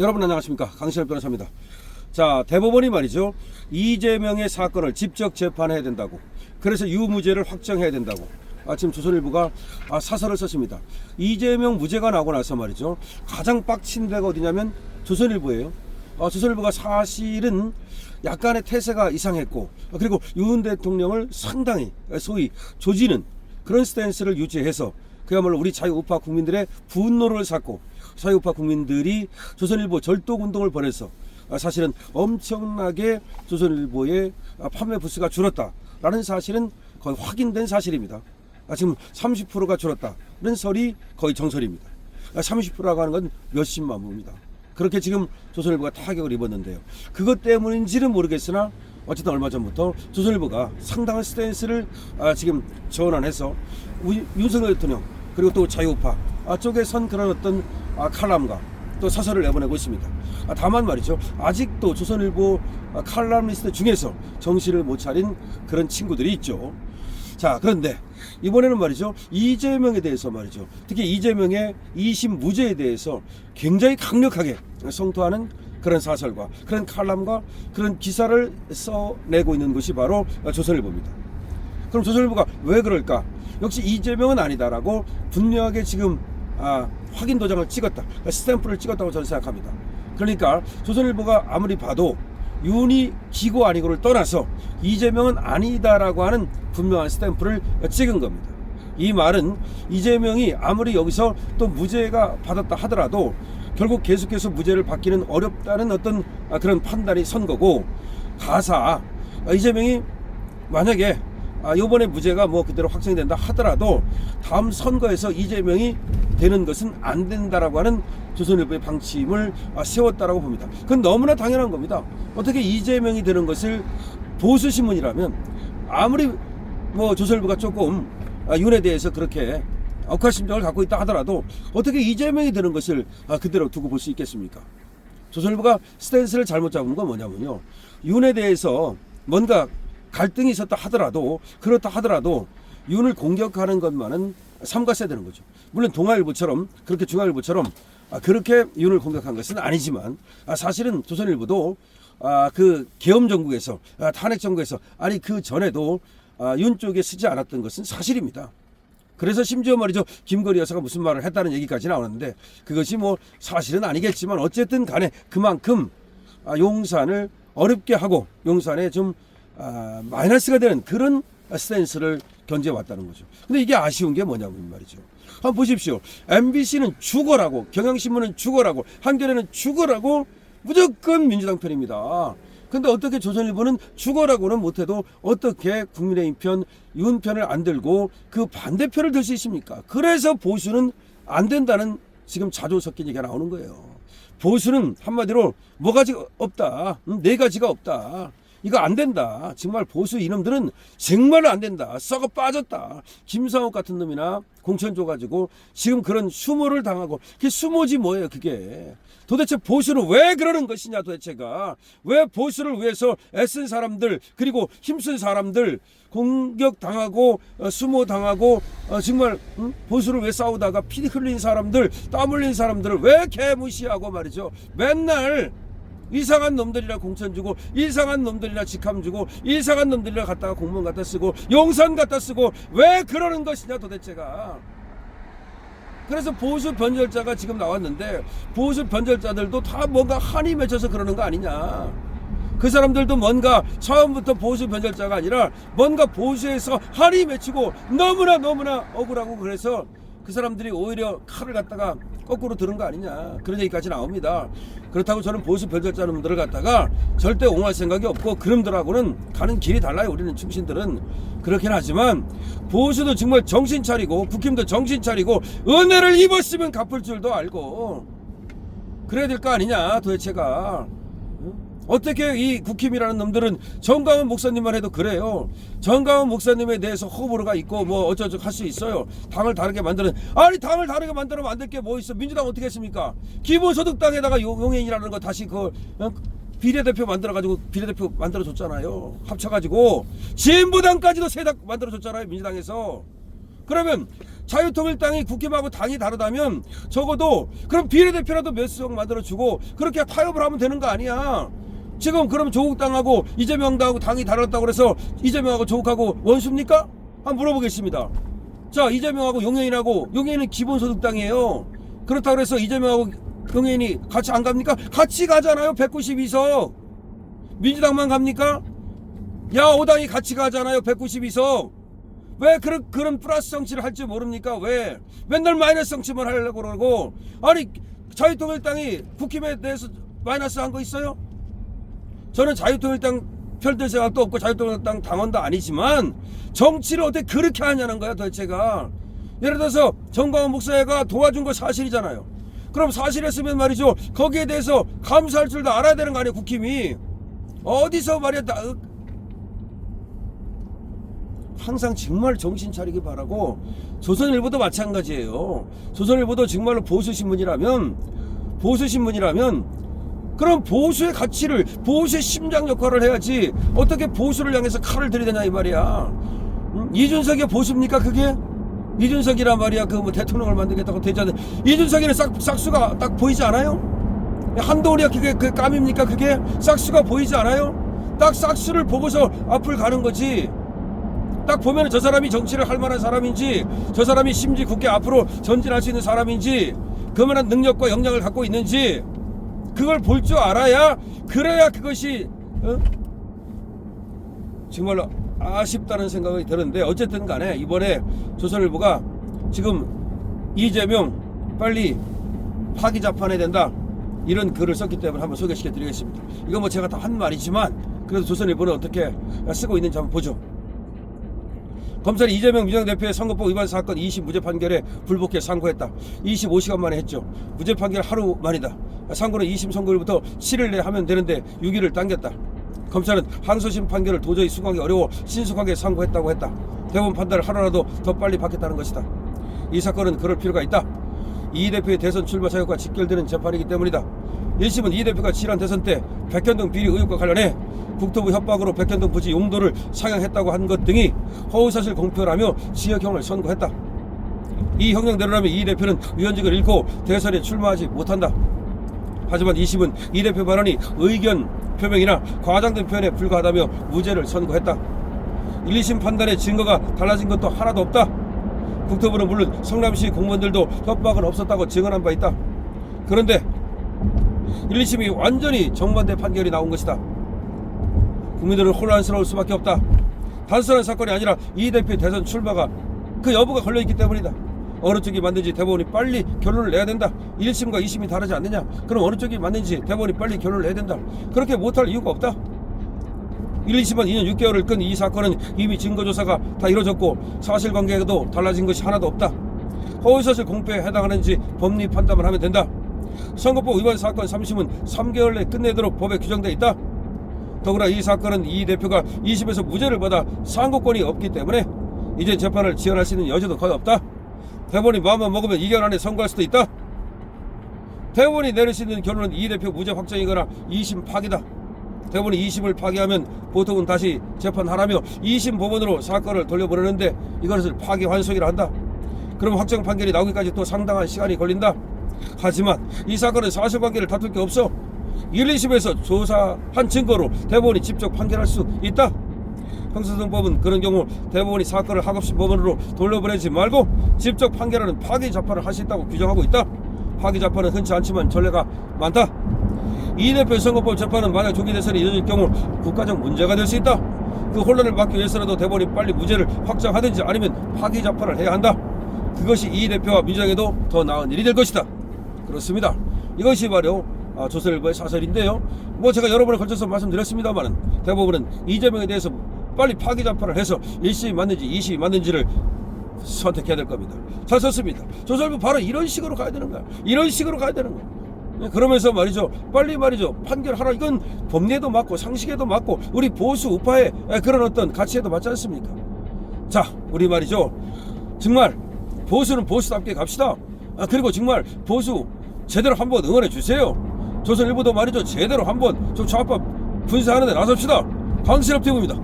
여러분 안녕하십니까, 강신엽 변호사입니다. 자, 대법원이 말이죠, 이재명의 사건을 직접 재판해야 된다고, 그래서 유무죄를 확정해야 된다고 지금 조선일보가 사설을 썼습니다. 이재명 무죄가 나오고 나서 말이죠, 가장 빡친 데가 어디냐면 조선일보예요. 조선일보가 사실은 약간의 태세가 이상했고, 그리고 윤 대통령을 상당히 소위 조지는 그런 스탠스를 유지해서 그야말로 우리 자유우파 국민들의 분노를 샀고, 자유우파 국민들이 조선일보 절독운동을 벌여서 사실은 엄청나게 조선일보의 판매 부수가 줄었다라는 사실은 거의 확인된 사실입니다. 지금 30%가 줄었다는 설이 거의 정설입니다. 30%라고 하는 건 몇십만 부입니다. 그렇게 지금 조선일보가 타격을 입었는데요. 그것 때문인지는 모르겠으나 어쨌든 얼마 전부터 조선일보가 상당한 스탠스를 지금 전환해서 윤석열 대통령 그리고 또 자유우파 쪽에 선 그런 어떤 칼럼과 또 사설을 내보내고 있습니다. 다만 말이죠, 아직도 조선일보 칼럼니스트 중에서 정신을 못 차린 그런 친구들이 있죠. 자, 그런데 이번에는 말이죠, 이재명에 대해서 말이죠, 특히 이재명의 2심 무죄에 대해서 굉장히 강력하게 성토하는 그런 사설과 그런 칼럼과 그런 기사를 써내고 있는 것이 바로 조선일보입니다. 그럼 조선일보가 왜 그럴까? 역시 이재명은 아니다라고 분명하게 지금 확인 도장을 찍었다, 스탬프를 찍었다고 저는 생각합니다. 그러니까 조선일보가 아무리 봐도 윤이 기고 아니고를 떠나서 이재명은 아니다라고 하는 분명한 스탬프를 찍은 겁니다. 이 말은 이재명이 아무리 여기서 또 무죄가 받았다 하더라도 결국 계속해서 무죄를 받기는 어렵다는 어떤 그런 판단이 선 거고, 가사 이재명이 만약에 이번에 무죄가 뭐 그대로 확정이 된다 하더라도 다음 선거에서 이재명이 되는 것은 안 된다라고 하는 조선일보의 방침을 세웠다라고 봅니다. 그건 너무나 당연한 겁니다. 어떻게 이재명이 되는 것을 보수신문이라면, 아무리 뭐 조선일보가 조금 윤에 대해서 그렇게 억하심정을 갖고 있다 하더라도 어떻게 이재명이 되는 것을 그대로 두고 볼 수 있겠습니까? 조선일보가 스탠스를 잘못 잡은 건 뭐냐면요, 윤에 대해서 뭔가 갈등이 있었다 하더라도, 그렇다 하더라도 윤을 공격하는 것만은 삼가해야 되는 거죠. 물론 동아일보처럼, 그렇게 중앙일보처럼 그렇게 윤을 공격한 것은 아니지만, 사실은 조선일보도 그 계엄 정국에서, 탄핵 정국에서, 아니 그 전에도 윤 쪽에 쓰지 않았던 것은 사실입니다. 그래서 심지어 말이죠, 김건희 여사가 무슨 말을 했다는 얘기까지 나오는데, 그것이 뭐 사실은 아니겠지만 어쨌든 간에 그만큼 용산을 어렵게 하고 용산에 좀 마이너스가 되는 그런 스탠스를 견제해왔다는 거죠. 근데 이게 아쉬운 게 뭐냐면 말이죠, 한번 보십시오. MBC는 죽어라고, 경향신문은 죽어라고, 한겨레는 죽어라고 무조건 민주당 편입니다. 근데 어떻게 조선일보는 죽어라고는 못해도 어떻게 국민의힘 편, 윤 편을 안 들고 그 반대편을 들 수 있습니까? 그래서 보수는 안 된다는 지금 자조 섞인 얘기가 나오는 거예요. 보수는 한마디로 뭐가지가 없다, 네 가지가 없다, 이거 안 된다. 정말 보수 이놈들은 정말 안 된다, 썩어 빠졌다. 김상욱 같은 놈이나 공천 줘가지고 지금 그런 수모를 당하고, 그게 수모지 뭐예요 그게. 도대체 보수는 왜 그러는 것이냐, 도대체가 왜 보수를 위해서 애쓴 사람들, 그리고 힘쓴 사람들 공격당하고 수모당하고 정말 보수를 왜 싸우다가 피 흘린 사람들, 땀 흘린 사람들을 왜 개무시하고 말이죠, 맨날 이상한 놈들이라 공천 주고, 이상한 놈들이라 직함 주고, 이상한 놈들이라 갖다가 공무원 갖다 쓰고, 용산 갖다 쓰고, 왜 그러는 것이냐 도대체가. 그래서 보수 변절자가 지금 나왔는데, 보수 변절자들도 다 뭔가 한이 맺혀서 그러는 거 아니냐. 그 사람들도 뭔가 처음부터 보수 변절자가 아니라 뭔가 보수에서 한이 맺히고 너무나 억울하고, 그래서 그 사람들이 오히려 칼을 갖다가 거꾸로 들은 거 아니냐, 그런 얘기까지 나옵니다. 그렇다고 저는 보수 변절자 놈들을 갖다가 절대 옹호할 생각이 없고, 그놈들하고는 가는 길이 달라요. 우리는 충신들은 그렇긴 하지만 보수도 정말 정신 차리고, 국힘도 정신 차리고, 은혜를 입었으면 갚을 줄도 알고 그래야 될 거 아니냐 도대체가. 어떻게 이 국힘이라는 놈들은 정강원 목사님만 해도 그래요. 정강원 목사님에 대해서 호불호가 있고 뭐 어쩌저쩌 할 수 있어요. 당을 다르게 만드는, 아니 당을 다르게 만들어 만들 게 뭐 있어. 민주당 어떻게 했습니까? 기본소득당에다가 용해인이라는 거 다시 그 비례대표 만들어가지고 비례대표 만들어줬잖아요. 합쳐가지고 진보당까지도 세당 만들어줬잖아요, 민주당에서. 그러면 자유통일당이 국힘하고 당이 다르다면 적어도 그럼 비례대표라도 몇 석 만들어주고 그렇게 타협을 하면 되는 거 아니야. 지금 그럼 조국당하고 이재명당하고 당이 다르다고 그래서 이재명하고 조국하고 원수입니까? 한번 물어보겠습니다. 자, 이재명하고 용해인하고, 용해인은 기본소득당이에요. 그렇다고 해서 이재명하고 용해인이 같이 안 갑니까? 같이 가잖아요. 192석. 민주당만 갑니까? 야, 5당이 같이 가잖아요. 192석. 왜 그런 플러스 정치를 할 줄 모릅니까? 왜? 맨날 마이너스 정치만 하려고 그러고. 아니, 자유통일당이 국힘에 대해서 마이너스 한 거 있어요? 저는 자유통일당 편들 생각도 없고 자유통일당 당원도 아니지만 정치를 어떻게 그렇게 하냐는 거야 도대체가. 예를 들어서 정광훈 목사가 도와준 거 사실이잖아요. 그럼 사실이었으면 말이죠, 거기에 대해서 감사할 줄도 알아야 되는 거 아니에요. 국힘이 어디서 말이야 항상 정말 정신 차리기 바라고. 조선일보도 마찬가지예요. 조선일보도 정말로 보수신문이라면 그럼 보수의 가치를, 보수의 심장 역할을 해야지 어떻게 보수를 향해서 칼을 들이대냐 이 말이야. 이준석이 보수입니까 그게? 이준석이란 말이야 그 뭐 대통령을 만들겠다고 대자는 이준석이는 싹수가 딱 보이지 않아요? 한동훈이야 그게 그 깜입니까 그게? 싹수가 보이지 않아요? 딱 싹수를 보고서 앞을 가는 거지. 딱 보면 저 사람이 정치를 할 만한 사람인지, 저 사람이 심지 국회 앞으로 전진할 수 있는 사람인지, 그만한 능력과 역량을 갖고 있는지 그걸 볼 줄 알아야, 그래야 그것이 정말로 아쉽다는 생각이 드는데, 어쨌든 간에 이번에 조선일보가 지금 이재명 빨리 파기 잡아내야 된다 이런 글을 썼기 때문에 한번 소개시켜 드리겠습니다. 이건 뭐 제가 다 한 말이지만 그래도 조선일보는 어떻게 쓰고 있는지 한번 보죠. 검찰이 이재명 민주당 대표의 선거법 위반 사건 2심 무죄 판결에 불복해 상고했다. 25시간 만에 했죠. 무죄 판결 하루 만이다. 상고는 2심 선고일부터 7일 내에 하면 되는데 6일을 당겼다. 검찰은 항소심 판결을 도저히 수긍하기 어려워 신속하게 상고했다고 했다. 대법원 판단을 하루라도 더 빨리 받겠다는 것이다. 이 사건은 그럴 필요가 있다. 이 대표의 대선 출마 사유가 직결되는 재판이기 때문이다. 1심은 이 대표가 지난 대선 때 백현동 비리 의혹과 관련해 국토부 협박으로 백현동 부지 용도를 상향했다고 한 것 등이 허위사실 공표라며 징역형을 선고했다. 이 형량대로라면 이 대표는 위원직을 잃고 대선에 출마하지 못한다. 하지만 2심은 이 대표 발언이 의견 표명이나 과장된 표현에 불과하다며 무죄를 선고했다. 1, 2심 판단의 증거가 달라진 것도 하나도 없다. 국토부는 물론 성남시 공무원들도 협박은 없었다고 증언한 바 있다. 그런데 1, 2심이 완전히 정반대 판결이 나온 것이다. 국민들은 혼란스러울 수밖에 없다. 단순한 사건이 아니라 이 대표의 대선 출마가 그 여부가 걸려있기 때문이다. 어느 쪽이 맞는지 대법원이 빨리 결론을 내야 된다. 1심과 2심이 다르지 않느냐? 그럼 어느 쪽이 맞는지 대법원이 빨리 결론을 내야 된다. 그렇게 못할 이유가 없다. 1, 2심은 2년 6개월을 끈 이 사건은 이미 증거조사가 다 이루어졌고 사실관계도 달라진 것이 하나도 없다. 허위사실 공표에 해당하는지 법리 판단만 하면 된다. 선거법 위반 사건 3심은 3개월 내 끝내도록 법에 규정되어 있다. 더구나 이 사건은 이 대표가 2심에서 무죄를 받아 상고권이 없기 때문에 이제 재판을 지연할 수 있는 여지도 거의 없다. 대법원이 마음만 먹으면 2개월 안에 선고할 수도 있다. 대법원이 내릴 수 있는 결론은 이 대표 무죄 확정이거나 2심 파기다. 대법원이 2심을 파기하면 보통은 다시 재판하라며 2심 법원으로 사건을 돌려보내는데 이것을 파기 환송이라 한다. 그럼 확정 판결이 나오기까지 또 상당한 시간이 걸린다. 하지만 이 사건은 사실관계를 다툴 게 없어. 1, 2심에서 조사한 증거로 대법원이 직접 판결할 수 있다. 형사소송법은 그런 경우 대법원이 사건을 학업심 법원으로 돌려보내지 말고 직접 판결하는 파기 재판을 할 수 있다고 규정하고 있다. 파기 재판은 흔치 않지만 전례가 많다. 이 대표 선거법 재판은 만약 조기 대선이 이뤄질 경우 국가적 문제가 될 수 있다. 그 혼란을 막기 위해서라도 대법원이 빨리 무죄를 확정하든지 아니면 파기 재판을 해야 한다. 그것이 이 대표와 민주당에도 더 나은 일이 될 것이다. 그렇습니다. 이것이 바로 조선일보의 사설인데요. 뭐 제가 여러 번에 걸쳐서 말씀드렸습니다만 대법원은 이재명에 대해서 빨리 파기 재판을 해서 1심이 맞는지 2심이 맞는지를 선택해야 될 겁니다. 잘 썼습니다. 조선일보 바로 이런 식으로 가야 되는 거야. 이런 식으로 가야 되는 거야. 그러면서 말이죠, 빨리 말이죠, 판결하라. 이건 법리에도 맞고 상식에도 맞고 우리 보수 우파의 그런 어떤 가치에도 맞지 않습니까? 자, 우리 말이죠, 정말 보수는 보수답게 갑시다. 그리고 정말 보수 제대로 한번 응원해 주세요. 조선일보도 말이죠, 제대로 한번 좀 좌파 분쇄하는 데 나섭시다. 강신업 TV입니다.